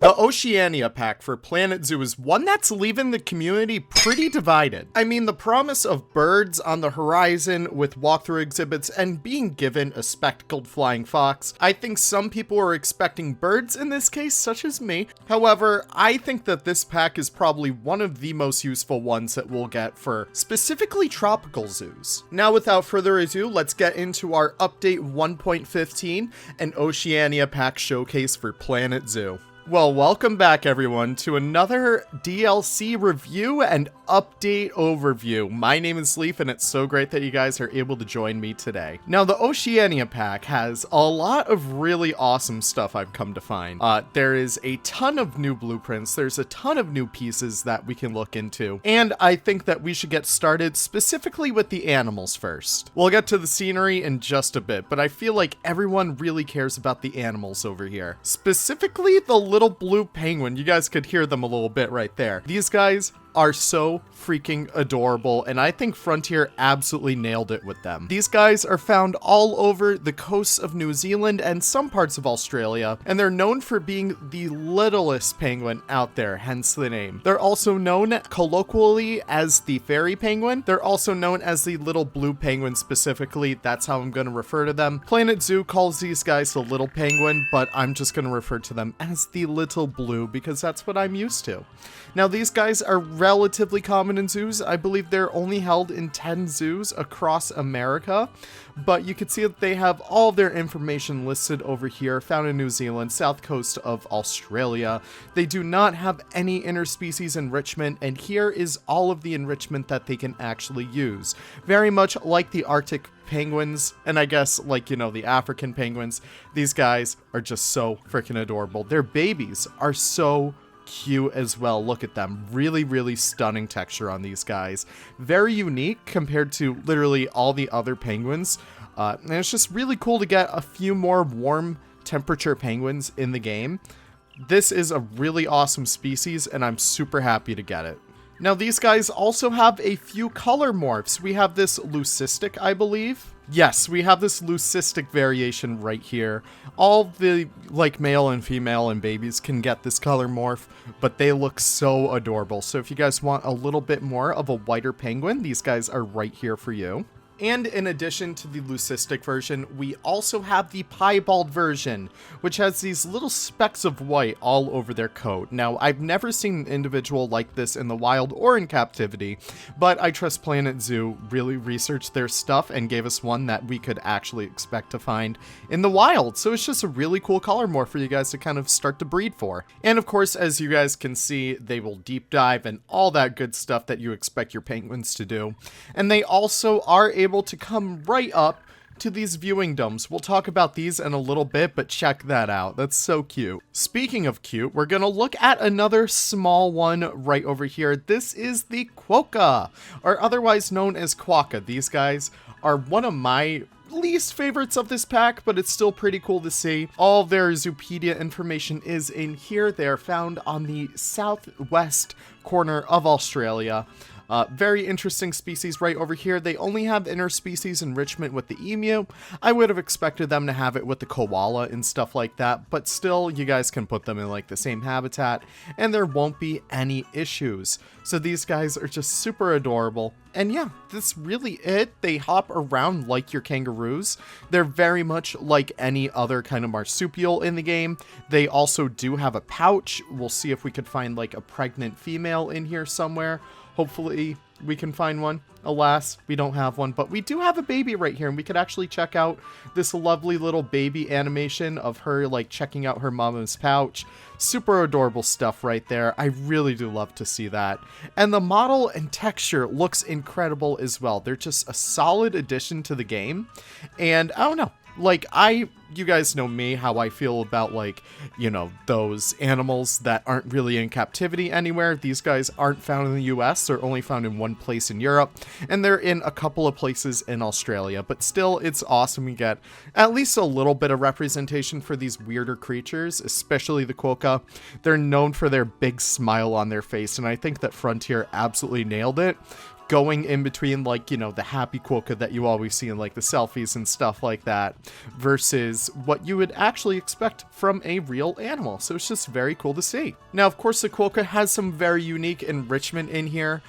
The Oceania pack for Planet Zoo is one that's leaving the community pretty divided. I mean, the promise of birds on the horizon with walkthrough exhibits and being given a spectacled flying fox, I think some people are expecting birds in this case, such as me. However, I think that this pack is probably one of the most useful ones that we'll get for specifically tropical zoos. Now, without further ado, let's get into our update 1.15, an Oceania pack showcase for Planet Zoo. Well, welcome back everyone to another DLC review and update overview. My name is Leaf and it's so great that you guys are able to join me today. Now, the Oceania pack has a lot of really awesome stuff I've come to find. There is a ton of new blueprints, there's a ton of new pieces that we can look into, and I think that we should get started specifically with the animals first. We'll get to the scenery in just a bit, but I feel like everyone really cares about the animals over here. Specifically, the little blue penguin. You guys could hear them a little bit right there. These guys are so freaking adorable, and I think Frontier absolutely nailed it with them. These guys are found all over the coasts of New Zealand and some parts of Australia, and they're known for being the littlest penguin out there, hence the name. They're also known colloquially as the fairy penguin. They're also known as the little blue penguin specifically. That's how I'm going to refer to them. Planet Zoo calls these guys the little penguin, but I'm just going to refer to them as the little blue because that's what I'm used to. Now, these guys are relatively common in zoos. I believe they're only held in 10 zoos across America, but you can see that they have all of their information listed over here, found in New Zealand, south coast of Australia. They do not have any interspecies enrichment, and here is all of the enrichment that they can actually use. Very much like the Arctic penguins, and I guess like, you know, the African penguins, these guys are just so freaking adorable. Their babies are so cute as well. Look at them. Really stunning texture on these guys. Very unique compared to literally all the other penguins. And it's just really cool to get a few more warm temperature penguins in the game. This is a really awesome species and I'm super happy to get it. Now, these guys also have a few color morphs. We have this leucistic, I believe. Yes, we have this leucistic variation right here. All the, like, male and female and babies can get this color morph, but they look so adorable. So if you guys want a little bit more of a whiter penguin, these guys are right here for you. And in addition to the leucistic version, we also have the piebald version, which has these little specks of white all over their coat. Now, I've never seen an individual like this in the wild or in captivity, but I trust Planet Zoo really researched their stuff and gave us one that we could actually expect to find in the wild. So it's just a really cool color morph for you guys to kind of start to breed for. And of course, as you guys can see, they will deep dive and all that good stuff that you expect your penguins to do. And they also are able to come right up to these viewing domes. We'll talk about these in a little bit, but check that out. That's so cute. Speaking of cute, we're gonna look at another small one right over here. This is the Quokka, or otherwise known as Quokka. These guys are one of my least favorites of this pack, but it's still pretty cool to see. All of their Zoopedia information is in here. They are found on the southwest corner of Australia. Very interesting species right over here. They only have interspecies enrichment with the emu. I would have expected them to have it with the koala and stuff like that, but still, you guys can put them in like the same habitat and there won't be any issues. So these guys are just super adorable. And yeah, that's really it. They hop around like your kangaroos. They're very much like any other kind of marsupial in the game. They also do have a pouch. We'll see if we could find like a pregnant female in here somewhere. Hopefully we can find one. Alas, we don't have one, but we do have a baby right here, and we could actually check out this lovely little baby animation of her like checking out her mama's pouch. Super adorable stuff right there. I really do love to see that. And the model and texture looks incredible as well. They're just a solid addition to the game. And I don't know, like, you guys know me, how I feel about, like, you know, those animals that aren't really in captivity anywhere. These guys aren't found in the US, they're only found in one place in Europe, and they're in a couple of places in Australia, but still, it's awesome you get at least a little bit of representation for these weirder creatures, especially the Quokka. They're known for their big smile on their face, and I think that Frontier absolutely nailed it. going in between, like, you know, the happy Quokka that you always see in, like, the selfies and stuff like that, versus what you would actually expect from a real animal. So it's just very cool to see. Now, of course, the Quokka has some very unique enrichment in here.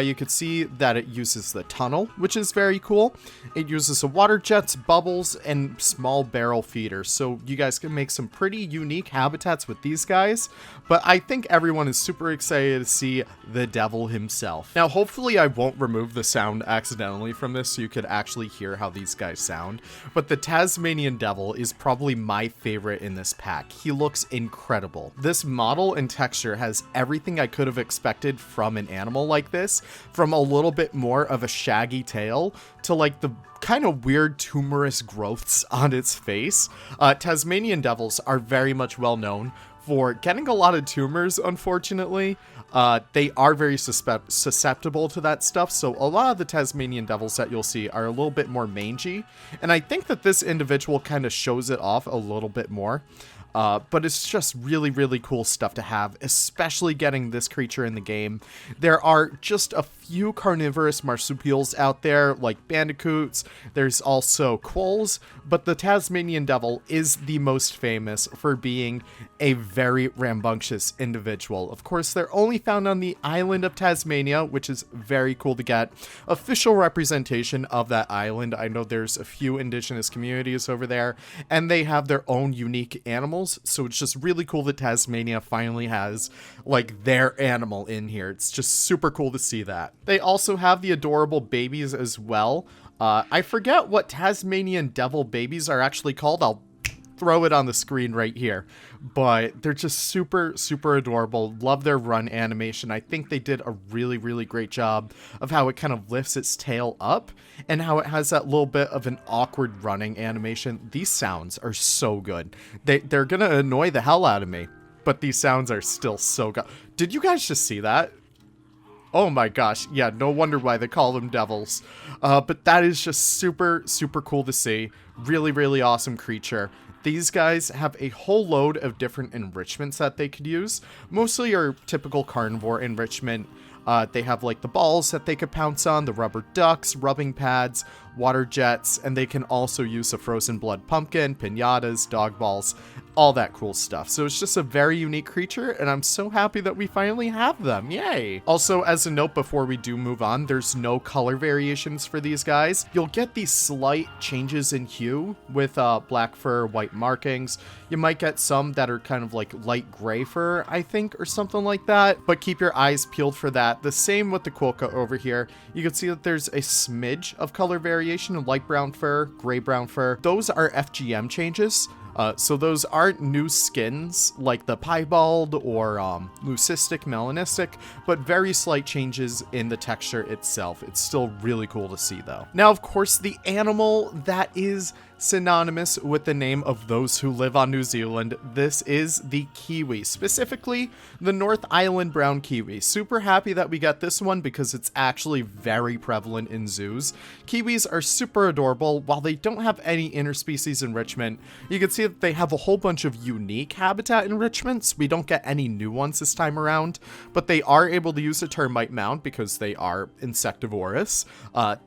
You could see that it uses the tunnel, which is very cool. It uses the water jets, bubbles, and small barrel feeders. So you guys can make some pretty unique habitats with these guys. But I think everyone is super excited to see the devil himself. Now, hopefully I won't remove the sound accidentally from this so you could actually hear how these guys sound. But the Tasmanian devil is probably my favorite in this pack. He looks incredible. This model and texture has everything I could have expected from an animal like this. From a little bit more of a shaggy tail to like the kind of weird tumorous growths on its face. Tasmanian devils are very much well known for getting a lot of tumors, unfortunately. They are very susceptible to that stuff, so a lot of the Tasmanian devils that you'll see are a little bit more mangy, and I think that this individual kind of shows it off a little bit more. But it's just really, really cool stuff to have, especially getting this creature in the game. There are just a few carnivorous marsupials out there, like bandicoots. There's also quolls, but the Tasmanian devil is the most famous for being a very rambunctious individual. Of course, they're only found on the island of Tasmania, which is very cool to get official representation of that island. I know there's a few indigenous communities over there, and they have their own unique animals. So it's just really cool that Tasmania finally has like their animal in here. It's just super cool to see that. They also have the adorable babies as well. I forget what Tasmanian devil babies are actually called. I'll throw it on the screen right here, but they're just super, super adorable. Love their run animation. I think they did a really, really great job of how it kind of lifts its tail up and how it has that little bit of an awkward running animation. These sounds are so good. They're gonna annoy the hell out of me, but these sounds are still so good. Did you guys just see that? Oh my gosh, yeah, no wonder why they call them devils. But that is just super, super cool to see. Really, really awesome creature. These guys have a whole load of different enrichments that they could use. Mostly are typical carnivore enrichment. They have like the balls that they could pounce on, the rubber ducks, rubbing pads, water jets, and they can also use a frozen blood pumpkin, piñatas, dog balls, all that cool stuff. So it's just a very unique creature, and I'm so happy that we finally have them. Yay! Also, as a note before we do move on, there's no color variations for these guys. You'll get these slight changes in hue with black fur, white markings. You might get some that are kind of like light gray fur, I think, or something like that, but keep your eyes peeled for that. The same with the Quokka over here. You can see that there's a smidge of color variation in light brown fur, gray brown fur. Those are FGM changes. So those aren't new skins like the piebald or leucistic, melanistic, but very slight changes in the texture itself. It's still really cool to see though. Now, of course, the animal that is synonymous with the name of those who live on New Zealand, this is the Kiwi, specifically the North Island brown Kiwi. Super happy that we got this one because it's actually very prevalent in zoos. Kiwis are super adorable. While they don't have any interspecies enrichment, you can see that they have a whole bunch of unique habitat enrichments. We don't get any new ones this time around, but they are able to use a termite mound because they are insectivorous.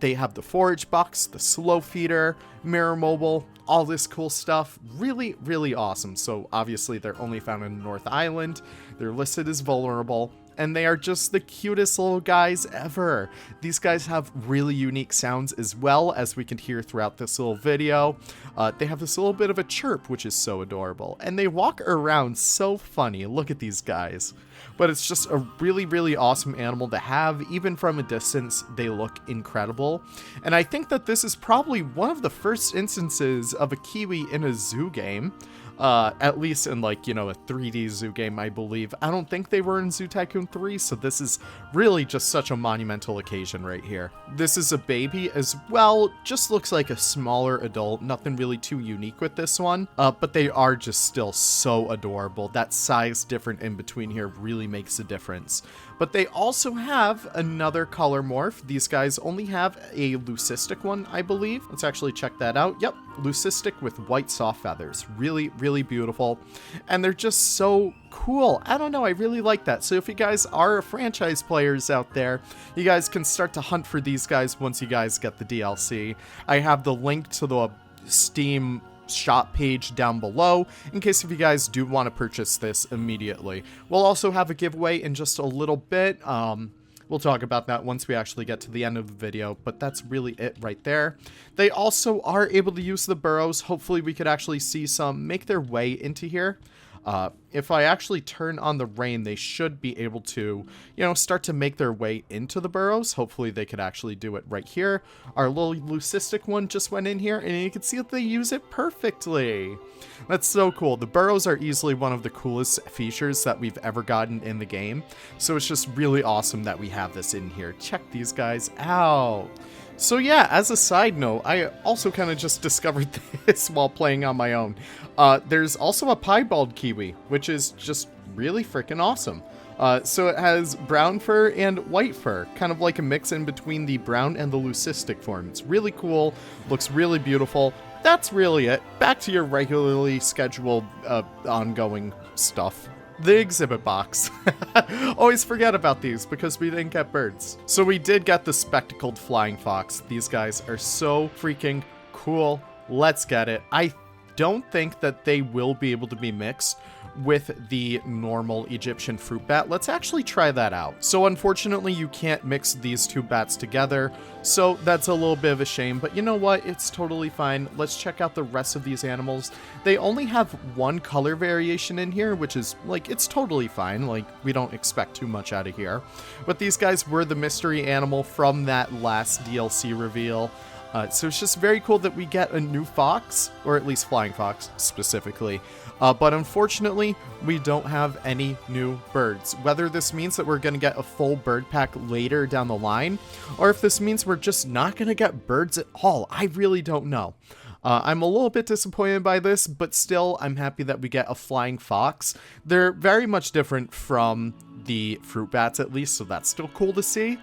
They have the forage box, the slow feeder, mirror mobile, all this cool stuff. Really, really awesome. So obviously they're only found in the North Island. They're listed as vulnerable, and they are just the cutest little guys ever. These guys have really unique sounds as well, as we can hear throughout this little video. They have this little bit of a chirp, which is so adorable, and they walk around so funny. Look at these guys. But it's just a really, really awesome animal to have. Even from a distance, they look incredible. And I think that this is probably one of the first instances of a Kiwi in a zoo game. At least in, like, you know, a 3D zoo game, I believe. I don't think they were in Zoo Tycoon 3, so this is really just such a monumental occasion right here. This is a baby as well, just looks like a smaller adult, nothing really too unique with this one, but they are just still so adorable. That size difference in between here really makes a difference. But they also have another color morph. These guys only have a leucistic one, I believe. Let's actually check that out. Yep, leucistic with white soft feathers. Really, really beautiful. And they're just so cool. I don't know, I really like that. So if you guys are franchise players out there, you guys can start to hunt for these guys once you guys get the DLC. I have the link to the Steam shop page down below in case if you guys do want to purchase this immediately. We'll also have a giveaway in just a little bit. We'll talk about that once we actually get to the end of the video, but that's really it right there. They also are able to use the burrows. Hopefully we could actually see some make their way into here. If I actually turn on the rain, they should be able to, you know, start to make their way into the burrows. Hopefully they could actually do it right here. Our little leucistic one just went in here, and you can see that they use it perfectly. That's so cool. The burrows are easily one of the coolest features that we've ever gotten in the game. So it's just really awesome that we have this in here. Check these guys out. So yeah, as a side note, I also kind of just discovered this while playing on my own. There's also a piebald kiwi, which is just really freaking awesome. So it has brown fur and white fur, kind of like a mix in between the brown and the leucistic form. It's really cool, looks really beautiful. That's really it. Back to your regularly scheduled ongoing stuff. The exhibit box. Always forget about these because we didn't get birds. So we did get the spectacled flying fox. These guys are so freaking cool. Let's get it. I don't think that they will be able to be mixed with the normal Egyptian fruit bat. Let's actually try that out. So unfortunately you can't mix these two bats together, so that's a little bit of a shame, but you know what, it's totally fine. Let's check out the rest of these animals. They only have one color variation in here, which is like, it's totally fine, like we don't expect too much out of here. But these guys were the mystery animal from that last DLC reveal. So it's just very cool that we get a new fox, or at least flying fox specifically. But unfortunately, we don't have any new birds. Whether this means that we're going to get a full bird pack later down the line, or if this means we're just not going to get birds at all, I really don't know. I'm a little bit disappointed by this, but still, I'm happy that we get a flying fox. They're very much different from the fruit bats, at least, so that's still cool to see.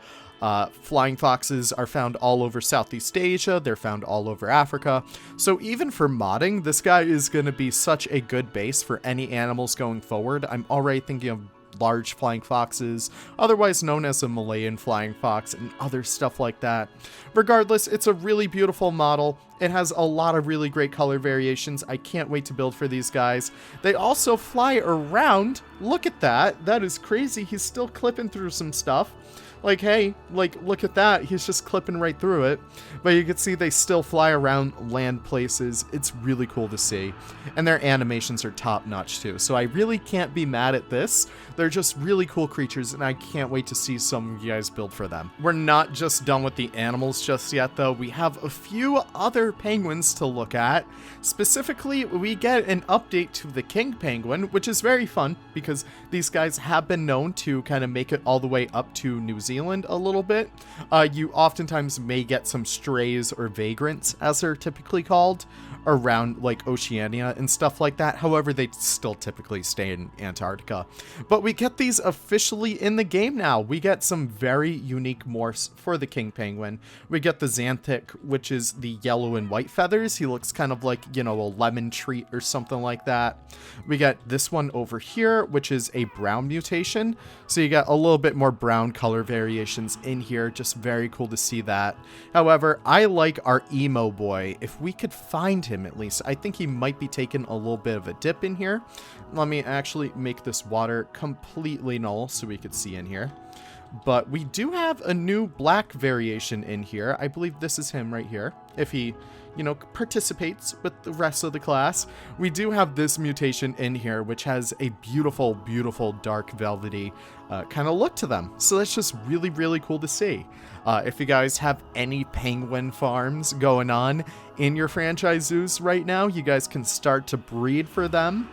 Flying foxes are found all over Southeast Asia, they're found all over Africa, so even for modding, this guy is going to be such a good base for any animals going forward. I'm already thinking of large flying foxes, otherwise known as a Malayan flying fox, and other stuff like that. Regardless, it's a really beautiful model. It has a lot of really great color variations. I can't wait to build for these guys. They also fly around. Look at that. That is crazy. He's still clipping through some stuff. Like, hey, like, look at that. He's just clipping right through it. But you can see they still fly around land places. It's really cool to see. And their animations are top-notch, too. So I really can't be mad at this. They're just really cool creatures, and I can't wait to see some of you guys build for them. We're not just done with the animals just yet, though. We have a few other penguins to look at. Specifically, we get an update to the king penguin, which is very fun, because these guys have been known to kind of make it all the way up to New Zealand a little bit. You oftentimes may get some strays or vagrants, as they're typically called, around like Oceania and stuff like that. However, they still typically stay in Antarctica. But we get these officially in the game now. We get some very unique morphs for the king penguin. We get the xanthic, which is the yellow and white feathers. He looks kind of like, you know, a lemon treat or something like that. We get this one over here, which is a brown mutation. So you got a little bit more brown color variations in here. Just very cool to see that. However, I like our emo boy. If we could find him at least, I think he might be taking a little bit of a dip in here. Let me actually make this water completely null so we could see in here. But we do have a new black variation in here. I believe this is him right here. If he, you know, participates with the rest of the class. We do have this mutation in here, which has a beautiful, beautiful dark velvety kind of look to them. So that's just really, really cool to see. If you guys have any penguin farms going on in your franchise zoos right now, you guys can start to breed for them.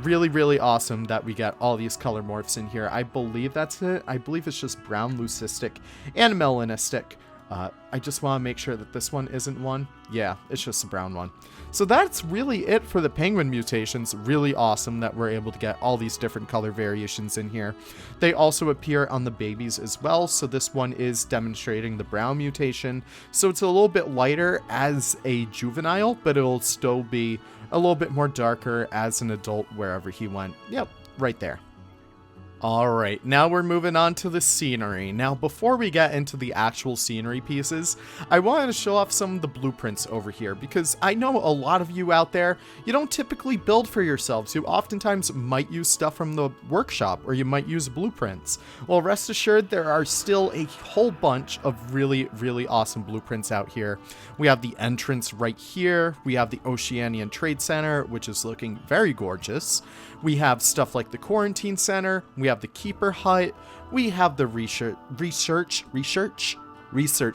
Really, really awesome that we get all these color morphs in here. I believe that's it. I believe it's just brown leucistic and melanistic. I just want to make sure that this one isn't one. Yeah, it's just a brown one. So that's really it for the penguin mutations. Really awesome that we're able to get all these different color variations in here. They also appear on the babies as well. So this one is demonstrating the brown mutation. So it's a little bit lighter as a juvenile, but it'll still be a little bit more darker as an adult wherever he went. Yep, right there. Alright, now we're moving on to the scenery. Now, before we get into the actual scenery pieces, I wanted to show off some of the blueprints over here, because I know a lot of you out there, you don't typically build for yourselves. You oftentimes might use stuff from the workshop, or you might use blueprints. Well, rest assured, there are still a whole bunch of really, really awesome blueprints out here. We have the entrance right here. We have the Oceanian Trade Center, which is looking very gorgeous. We have stuff like the Quarantine Center. We have the Keeper Hut. We have the Research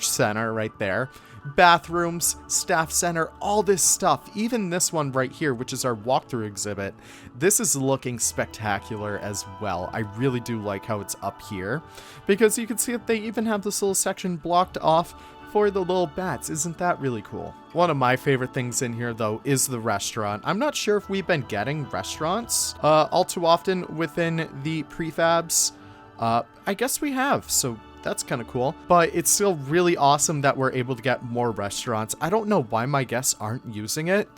Center right there. Bathrooms, Staff Center, all this stuff. Even this one right here, which is our walkthrough exhibit. This is looking spectacular as well. I really do like how it's up here, because you can see that they even have this little section blocked off for the little bats. Isn't that really cool? One of my favorite things in here, though, is the restaurant. I'm not sure if we've been getting restaurants all too often within the prefabs. I guess we have, so that's kind of cool. But it's still really awesome that we're able to get more restaurants. I don't know why my guests aren't using it,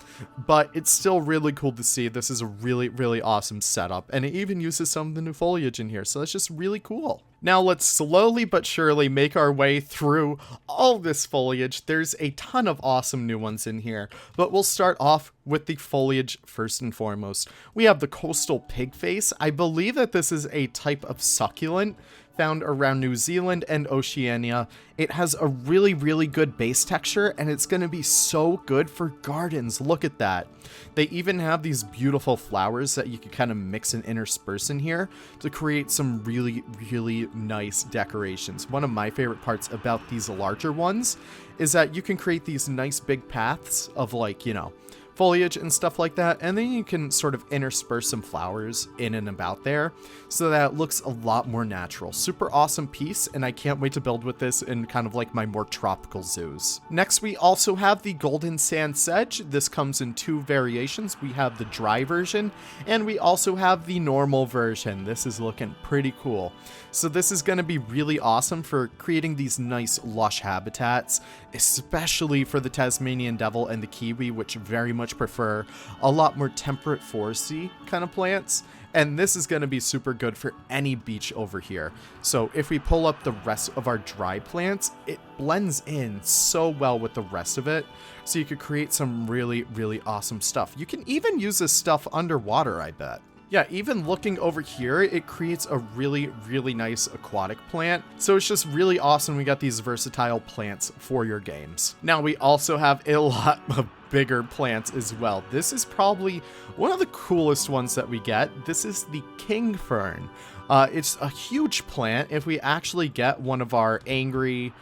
but it's still really cool to see. This is a really, really awesome setup, and it even uses some of the new foliage in here, so that's just really cool. Now let's slowly but surely make our way through all this foliage. There's a ton of awesome new ones in here, but we'll start off with the foliage first and foremost. We have the coastal pig face. I believe that this is a type of succulent found around New Zealand and Oceania. It has a really, really good base texture, and it's going to be so good for gardens. Look at that. They even have these beautiful flowers that you can kind of mix and intersperse in here to create some really, really nice decorations. One of my favorite parts about these larger ones is that you can create these nice big paths of, like, you know, foliage and stuff like that, and then you can sort of intersperse some flowers in and about there so that it looks a lot more natural. Super awesome piece, and I can't wait to build with this in kind of like my more tropical zoos. Next, we also have the golden sand sedge. This comes in two variations. We have the dry version, and we also have the normal version. This is looking pretty cool. So this is going to be really awesome for creating these nice lush habitats, especially for the Tasmanian devil and the kiwi, which very much prefer a lot more temperate foresty kind of plants. And this is going to be super good for any beach over here. So if we pull up the rest of our dry plants, it blends in so well with the rest of it. So you could create some really, really awesome stuff. You can even use this stuff underwater, I bet. Yeah, even looking over here, it creates a really, really nice aquatic plant. So it's just really awesome. We got these versatile plants for your games. Now we also have a lot of bigger plants as well. This is probably one of the coolest ones that we get. This is the king fern. It's a huge plant. If we actually get one of our angry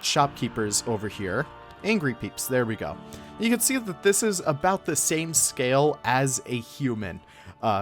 shopkeepers over here, angry peeps, there we go. You can see that this is about the same scale as a human.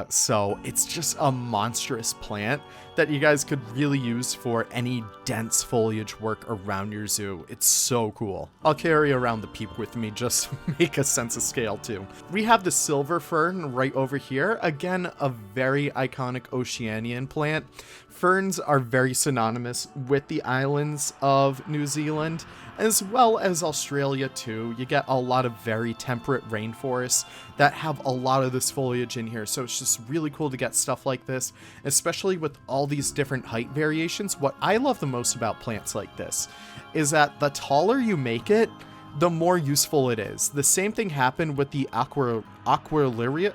So it's just a monstrous plant that you guys could really use for any dense foliage work around your zoo. It's so cool. I'll carry around the peep with me just to make a sense of scale too. We have the silver fern right over here. Again, a very iconic Oceanian plant. Ferns are very synonymous with the islands of New Zealand, as well as Australia too. You get a lot of very temperate rainforests that have a lot of this foliage in here, so it's just really cool to get stuff like this, especially with all these different height variations. What I love the most about plants like this is that the taller you make it, the more useful it is. The same thing happened with the Aquiliria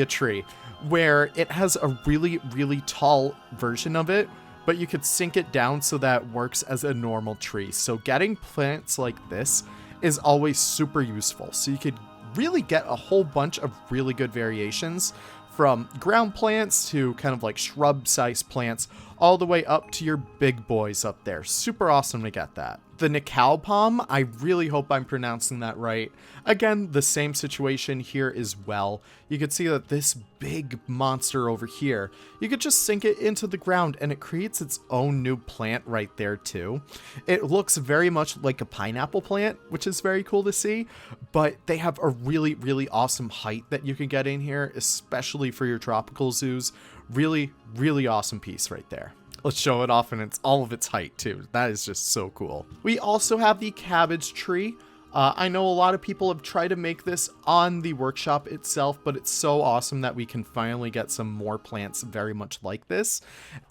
tree, where it has a really, really tall version of it, but you could sink it down so that it works as a normal tree. So getting plants like this is always super useful. So you could really get a whole bunch of really good variations, from ground plants to kind of like shrub-sized plants, all the way up to your big boys up there. Super awesome to get that. The Nikau Palm, I really hope I'm pronouncing that right. Again, the same situation here as well. You could see that this big monster over here, you could just sink it into the ground and it creates its own new plant right there too. It looks very much like a pineapple plant, which is very cool to see, but they have a really, really awesome height that you can get in here, especially for your tropical zoos. Really, really awesome piece right there. Let's show it off, and it's all of its height too. That is just so cool. We also have the cabbage tree. I know a lot of people have tried to make this on the workshop itself, but it's so awesome that we can finally get some more plants very much like this.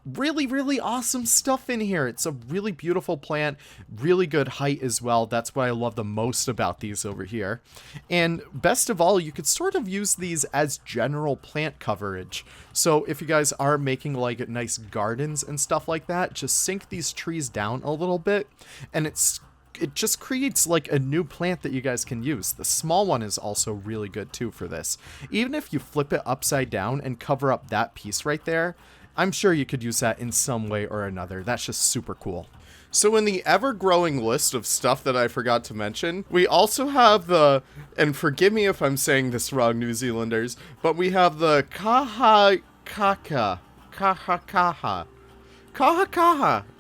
Really, really awesome stuff in here. It's a really beautiful plant, really good height as well. That's what I love the most about these over here. And best of all, you could sort of use these as general plant coverage. So if you guys are making like nice gardens and stuff like that, just sink these trees down a little bit, and it just creates like a new plant that you guys can use. The small one is also really good too for this. Even if you flip it upside down and cover up that piece right there, I'm sure you could use that in some way or another. That's just super cool. So in the ever-growing list of stuff that I forgot to mention, we also have the, and forgive me if I'm saying this wrong, New Zealanders, but we have the Kaha.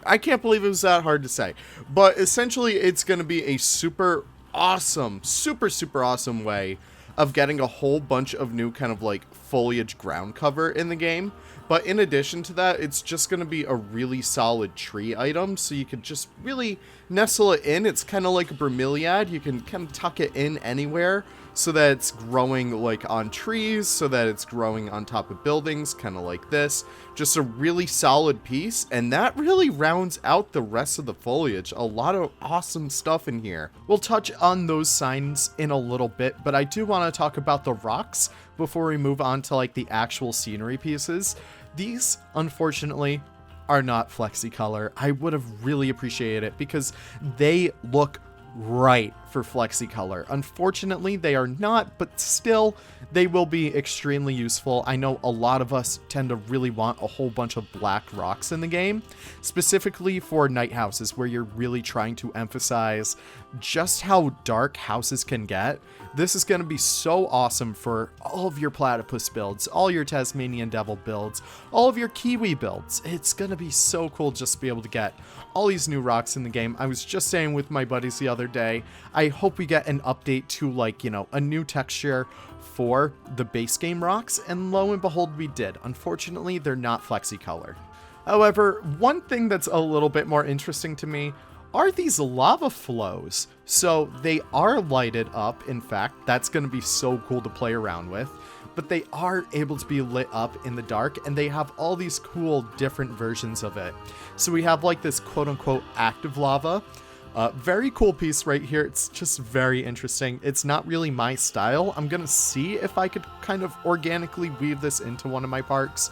I can't believe it was that hard to say. But essentially, it's going to be a super awesome way of getting a whole bunch of new kind of like foliage ground cover in the game. But in addition to that, it's just going to be a really solid tree item, so you could just really nestle it in. It's kind of like a bromeliad. You can kind of tuck it in anywhere so that it's growing like on trees, so that it's growing on top of buildings, kind of like this. Just a really solid piece, and that really rounds out the rest of the foliage. A lot of awesome stuff in here. We'll touch on those signs in a little bit, but I do want to talk about the rocks before we move on to like the actual scenery pieces. These, unfortunately, are not FlexiColor. I would have really appreciated it because they look right for FlexiColor. Unfortunately, they are not, but still, they will be extremely useful. I know a lot of us tend to really want a whole bunch of black rocks in the game, specifically for night houses where you're really trying to emphasize just how dark houses can get. This is going to be so awesome for all of your platypus builds, all your Tasmanian devil builds, all of your Kiwi builds. It's going to be so cool just to be able to get all these new rocks in the game. I was just saying with my buddies the other day, I hope we get an update to like, you know, a new texture for the base game rocks, and lo and behold, we did. Unfortunately, they're not FlexiColor. However, one thing that's a little bit more interesting to me are these lava flows. So they are lighted up, in fact. That's going to be so cool to play around with. But they are able to be lit up in the dark, and they have all these cool different versions of it. So we have like this quote-unquote active lava. Very cool piece right here. It's just very interesting. It's not really my style. I'm gonna see if I could kind of organically weave this into one of my parks,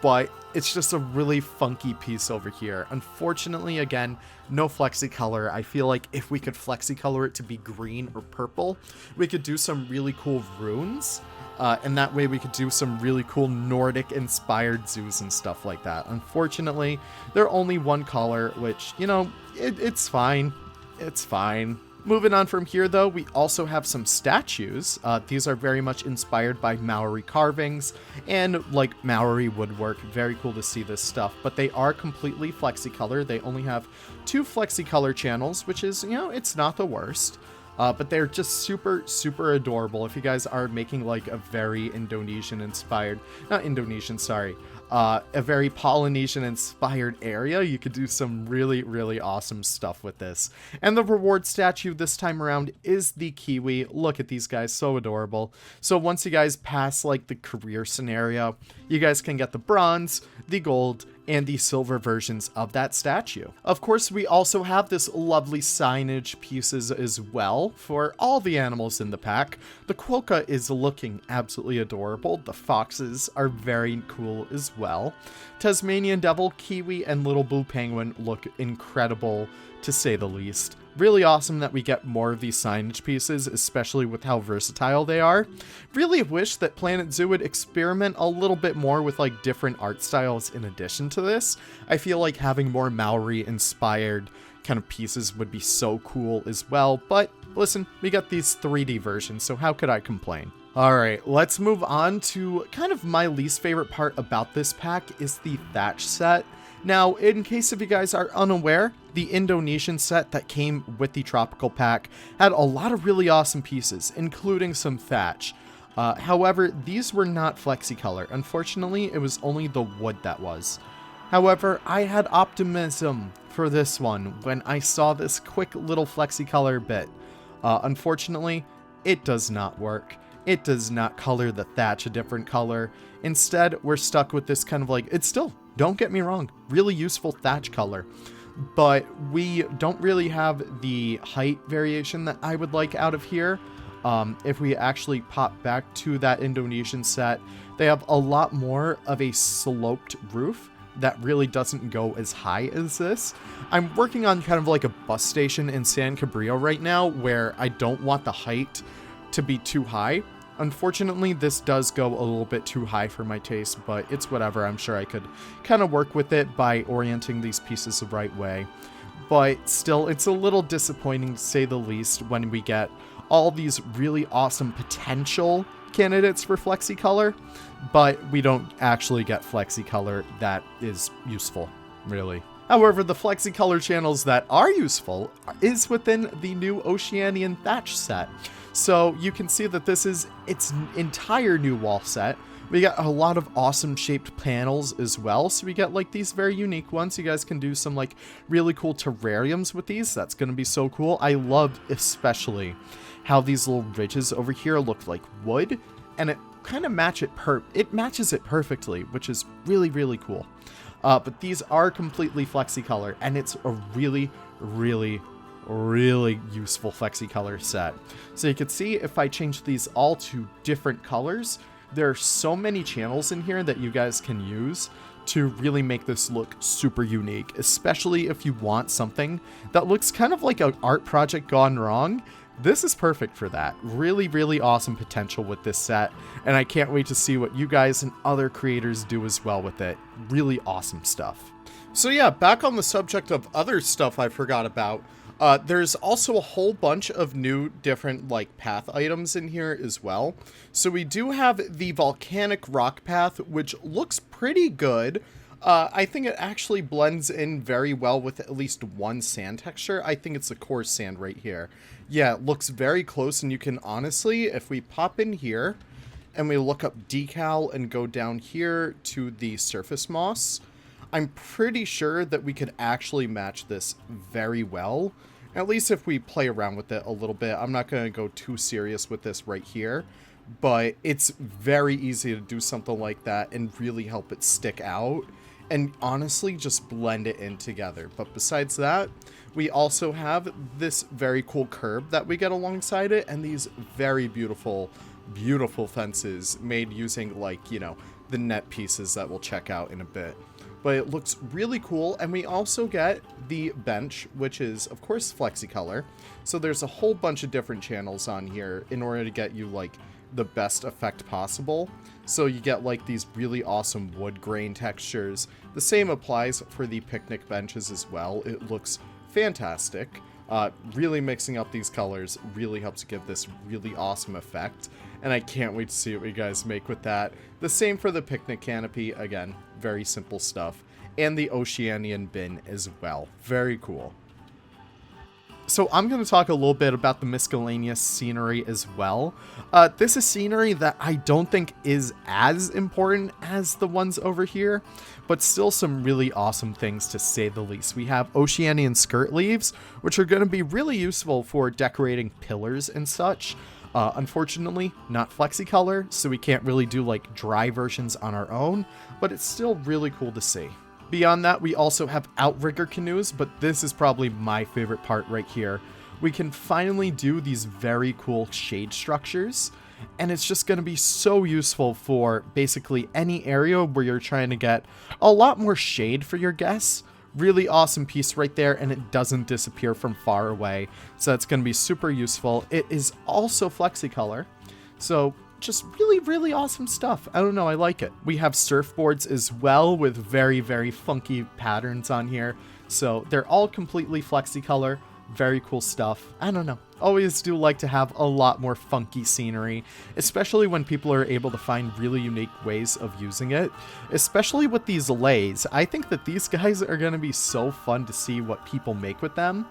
but it's just a really funky piece over here. Unfortunately, again, no FlexiColor. I feel like if we could FlexiColor it to be green or purple, we could do some really cool runes. And that way we could do some really cool Nordic inspired zoos and stuff like that. Unfortunately, they're only one color, which, you know, it's fine. It's fine. Moving on from here, though, we also have some statues. These are very much inspired by Maori carvings and like Maori woodwork. Very cool to see this stuff, but they are completely FlexiColor. They only have 2 FlexiColor channels, which is, you know, it's not the worst. But they're just super, super adorable. If you guys are making like a very Indonesian inspired, not Indonesian, sorry, a very Polynesian inspired area, you could do some really, really awesome stuff with this. And the reward statue this time around is the Kiwi. Look at these guys, so adorable. So once you guys pass like the career scenario, you guys can get the bronze, the gold, and the silver versions of that statue. Of course, we also have this lovely signage pieces as well for all the animals in the pack. The Quokka is looking absolutely adorable. The foxes are very cool as well. Tasmanian devil, Kiwi, and little blue penguin look incredible, to say the least. Really awesome that we get more of these signage pieces, especially with how versatile they are. Really wish that Planet Zoo would experiment a little bit more with like different art styles in addition to this. I feel like having more Maori inspired kind of pieces would be so cool as well, but listen, we got these 3D versions, so how could I complain? Alright, let's move on to kind of my least favorite part about this pack is the thatch set. Now, in case if you guys are unaware, the Indonesian set that came with the tropical pack had a lot of really awesome pieces, including some thatch. However, these were not flexicolor. Unfortunately, it was only the wood that was. However, I had optimism for this one when I saw this quick little flexicolor bit. Unfortunately, it does not work. It does not color the thatch a different color. Instead, we're stuck with this kind of like, it's still, don't get me wrong, really useful thatch color. But we don't really have the height variation that I would like out of here. If we actually pop back to that Indonesian set, they have a lot more of a sloped roof that really doesn't go as high as this. I'm working on kind of like a bus station in San Cabrillo right now where I don't want the height to be too high. Unfortunately, this does go a little bit too high for my taste, but it's whatever. I'm sure I could kind of work with it by orienting these pieces the right way. But still, it's a little disappointing to say the least when we get all these really awesome potential candidates for flexicolor, but we don't actually get flexicolor that is useful, really. However, the flexicolor channels that are useful is within the new Oceanian thatch set. So you can see that this is its entire new wall set. We got a lot of awesome shaped panels as well. So we get like these very unique ones. You guys can do some like really cool terrariums with these. That's going to be so cool. I loved especially how these little ridges over here look like wood, and it kind of matches it perfectly, which is really, really cool. But these are completely flexicolor, and it's a really, really useful flexicolor set. So you can see if I change these all to different colors, there are so many channels in here that you guys can use to really make this look super unique, especially if you want something that looks kind of like an art project gone wrong. This is perfect for that. Really, really awesome potential with this set, and I can't wait to see what you guys and other creators do as well with it. Really awesome stuff. So yeah, back on the subject of other stuff I forgot about, there's also a whole bunch of new different like path items in here as well. So we do have the volcanic rock path, which looks pretty good. I think it actually blends in very well with at least one sand texture. I think it's a coarse sand right here. Yeah, it looks very close, and you can honestly, if we pop in here and we look up decal and go down here to the surface moss, I'm pretty sure that we could actually match this very well. At least if we play around with it a little bit. I'm not going to go too serious with this right here, but it's very easy to do something like that and really help it stick out and honestly just blend it in together. But besides that, we also have this very cool curb that we get alongside it, and these very beautiful fences made using, like, you know, the net pieces that we'll check out in a bit. But it looks really cool, and we also get the bench, which is, of course, flexicolor. So there's a whole bunch of different channels on here in order to get you, like, the best effect possible. So you get, like, these really awesome wood grain textures. The same applies for the picnic benches as well. It looks fantastic. Really mixing up these colors really helps give this really awesome effect, and I can't wait to see what you guys make with that. The same for the picnic canopy. Again, very simple stuff. And the Oceanian bin as well. Very cool. So I'm going to talk a little bit about the miscellaneous scenery as well. This is scenery that I don't think is as important as the ones over here, but still some really awesome things to say the least. We have Oceanian skirt leaves, which are going to be really useful for decorating pillars and such. Unfortunately, not flexicolor, so we can't really do like dry versions on our own, but it's still really cool to see. Beyond that, we also have outrigger canoes, but this is probably my favorite part right here. We can finally do these very cool shade structures, and it's just going to be so useful for basically any area where you're trying to get a lot more shade for your guests. Really awesome piece right there, and it doesn't disappear from far away, so that's going to be super useful. It is also FlexiColor, so just really, really awesome stuff. I don't know, I like it. We have surfboards as well with very, very funky patterns on here, so they're all completely FlexiColor. Very cool stuff. I don't know. Always do like to have a lot more funky scenery, especially when people are able to find really unique ways of using it, especially with these lays. I think that these guys are going to be so fun to see what people make with them.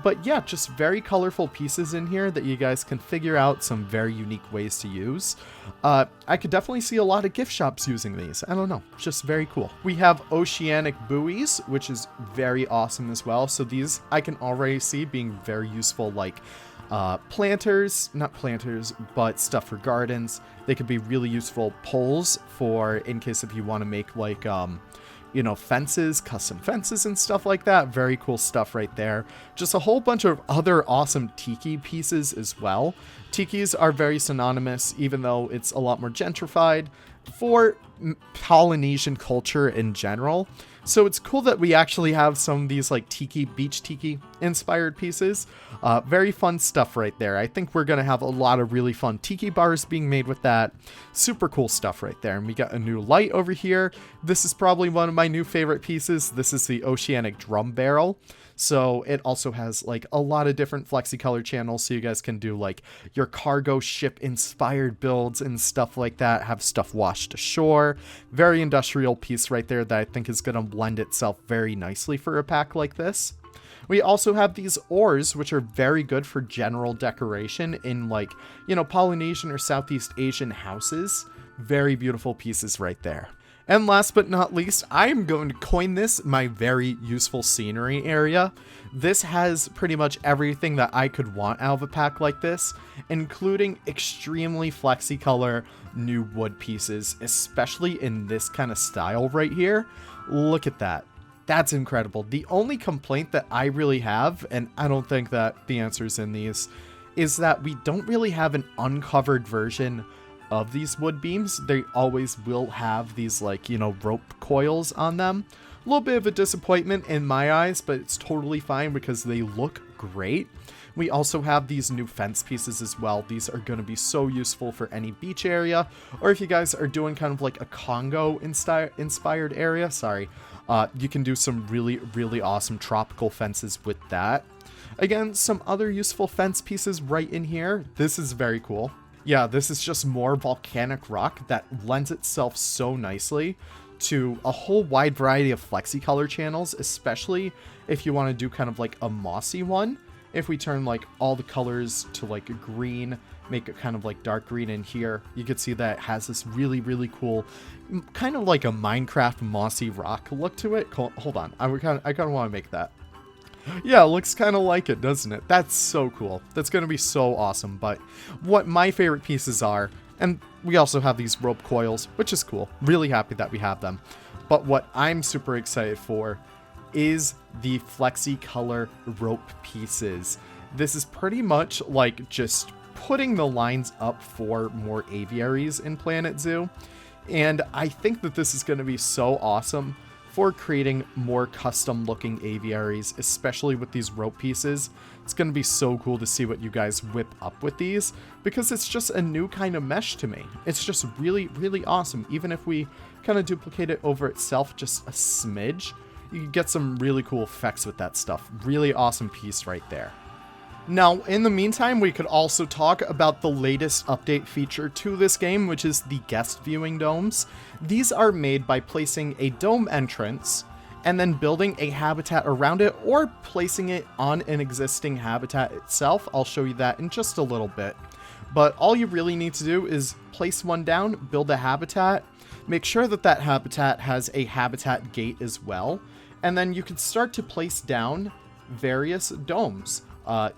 But yeah, just very colorful pieces in here that you guys can figure out some very unique ways to use. I could definitely see a lot of gift shops using these. I don't know, just very cool. We have oceanic buoys, which is very awesome as well. So these I can already see being very useful, like planters, not planters, but stuff for gardens. They could be really useful poles for in case if you want to make like you know, fences, custom fences and stuff like that. Very cool stuff right there. Just a whole bunch of other awesome tiki pieces as well. Tikis are very synonymous, even though it's a lot more gentrified, for Polynesian culture in general. So it's cool that we actually have some of these like tiki, beach tiki inspired pieces. Very fun stuff right there. I think we're going to have a lot of really fun tiki bars being made with that. Super cool stuff right there. And we got a new light over here. This is probably one of my new favorite pieces. This is the oceanic drum barrel. So it also has like a lot of different FlexiColor channels, so you guys can do like your cargo ship inspired builds and stuff like that, have stuff washed ashore. Very industrial piece right there that I think is going to blend itself very nicely for a pack like this. We also have these oars, which are very good for general decoration in like, you know, Polynesian or Southeast Asian houses. Very beautiful pieces right there. And last but not least, I am going to coin this my very useful scenery area. This has pretty much everything that I could want out of a pack like this, including extremely FlexiColor new wood pieces, especially in this kind of style right here. Look at that. That's incredible. The only complaint that I really have, and I don't think that the answer is in these, is that we don't really have an uncovered version of these wood beams. They always will have these like, you know, rope coils on them. A little bit of a disappointment in my eyes, but it's totally fine because they look great. We also have these new fence pieces as well. These are going to be so useful for any beach area, or if you guys are doing kind of like a Congo inspired area, you can do some really, really awesome tropical fences with that. Again, some other useful fence pieces right in here. This is very cool. Yeah, this is just more volcanic rock that lends itself so nicely to a whole wide variety of FlexiColor channels, especially if you want to do kind of like a mossy one. If we turn like all the colors to like a green, make it kind of like dark green in here, you can see that it has this really, really cool, kind of like a Minecraft mossy rock look to it. Hold on, I kind of want to make that. Yeah, it looks kind of like it, doesn't it? That's so cool. That's going to be so awesome. But what my favorite pieces are, and we also have these rope coils, which is cool. Really happy that we have them. But what I'm super excited for is the FlexiColor rope pieces. This is pretty much like just putting the lines up for more aviaries in Planet Zoo. And I think that this is going to be so awesome for creating more custom looking aviaries, especially with these rope pieces. It's going to be so cool to see what you guys whip up with these, because it's just a new kind of mesh to me. It's just really, really awesome. Even if we kind of duplicate it over itself just a smidge, you can get some really cool effects with that stuff. Really awesome piece right there. Now, in the meantime, we could also talk about the latest update feature to this game, which is the guest viewing domes. These are made by placing a dome entrance and then building a habitat around it, or placing it on an existing habitat itself. I'll show you that in just a little bit. But all you really need to do is place one down, build a habitat, make sure that that habitat has a habitat gate as well, and then you can start to place down various domes.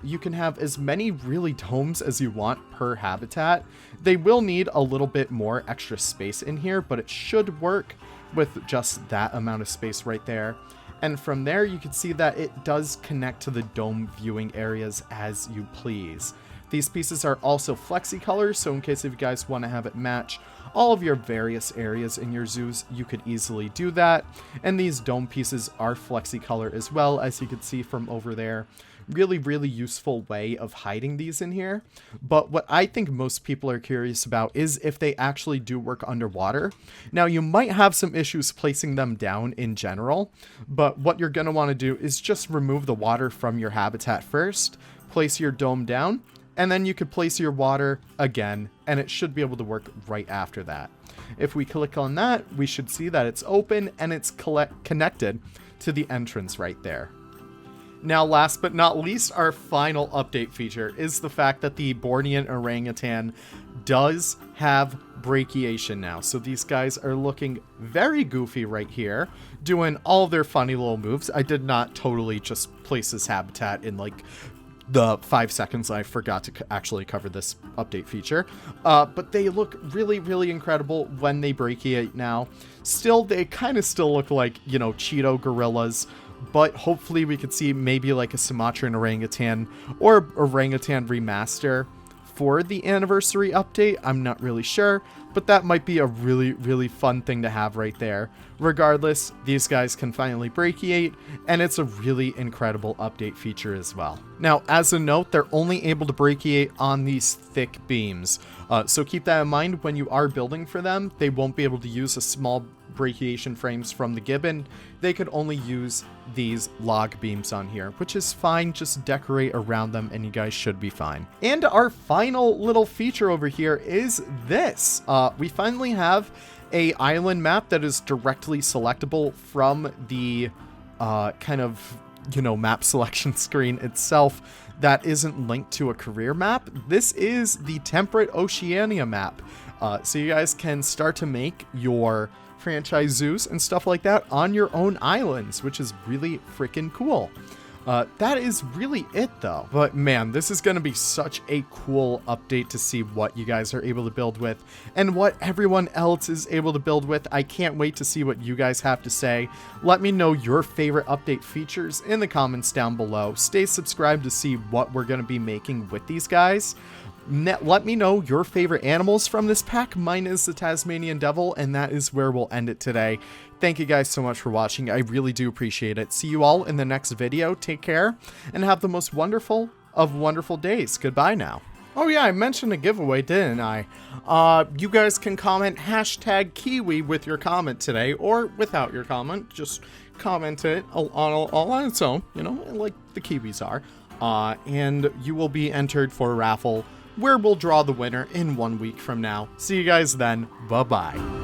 You can have as many really domes as you want per habitat. They will need a little bit more extra space in here, but it should work with just that amount of space right there. And from there, you can see that it does connect to the dome viewing areas as you please. These pieces are also flexi-color, so in case if you guys want to have it match all of your various areas in your zoos, you could easily do that. And these dome pieces are flexi-color as well, as you can see from over there. Really, really useful way of hiding these in here. But what I think most people are curious about is if they actually do work underwater. Now, you might have some issues placing them down in general, but what you're going to want to do is just remove the water from your habitat first, place your dome down, and then you could place your water again, and it should be able to work right after that. If we click on that, we should see that it's open and it's connected to the entrance right there. Now, last but not least, our final update feature is the fact that the Bornean orangutan does have brachiation now. So these guys are looking very goofy right here, doing all of their funny little moves. I did not totally just place this habitat in like the 5 seconds I forgot to actually cover this update feature. But they look really, really incredible when they brachiate now. Still, they kind of still look like, you know, Cheeto gorillas. But hopefully we could see maybe like a Sumatran orangutan or orangutan remaster for the anniversary update. I'm not really sure, but that might be a really, really fun thing to have right there. Regardless, these guys can finally brachiate, and it's a really incredible update feature as well. Now, as a note, they're only able to brachiate on these thick beams. So keep that in mind when you are building for them. They won't be able to use a small brachiation frames from the gibbon. They could only use these log beams on here, which is fine. Just decorate around them and you guys should be fine. And our final little feature over here is this. We finally have a island map that is directly selectable from the kind of, you know, map selection screen itself that isn't linked to a career map. This is the temperate Oceania map. So you guys can start to make your franchise zoos and stuff like that on your own islands, which is really freaking cool. That is really it though. But man, this is going to be such a cool update to see what you guys are able to build with and what everyone else is able to build with. I can't wait to see what you guys have to say. Let me know your favorite update features in the comments down below. Stay subscribed to see what we're going to be making with these guys. Let me know your favorite animals from this pack. Mine is the Tasmanian devil, and that is where we'll end it today. Thank you guys so much for watching. I really do appreciate it. See you all in the next video. Take care, and have the most wonderful of wonderful days. Goodbye now. Oh yeah, I mentioned a giveaway, didn't I? You guys can comment hashtag Kiwi with your comment today, or without your comment. Just comment it all on its own, you know, like the Kiwis are. And you will be entered for a raffle where we'll draw the winner in 1 week from now. See you guys then. Bye-bye.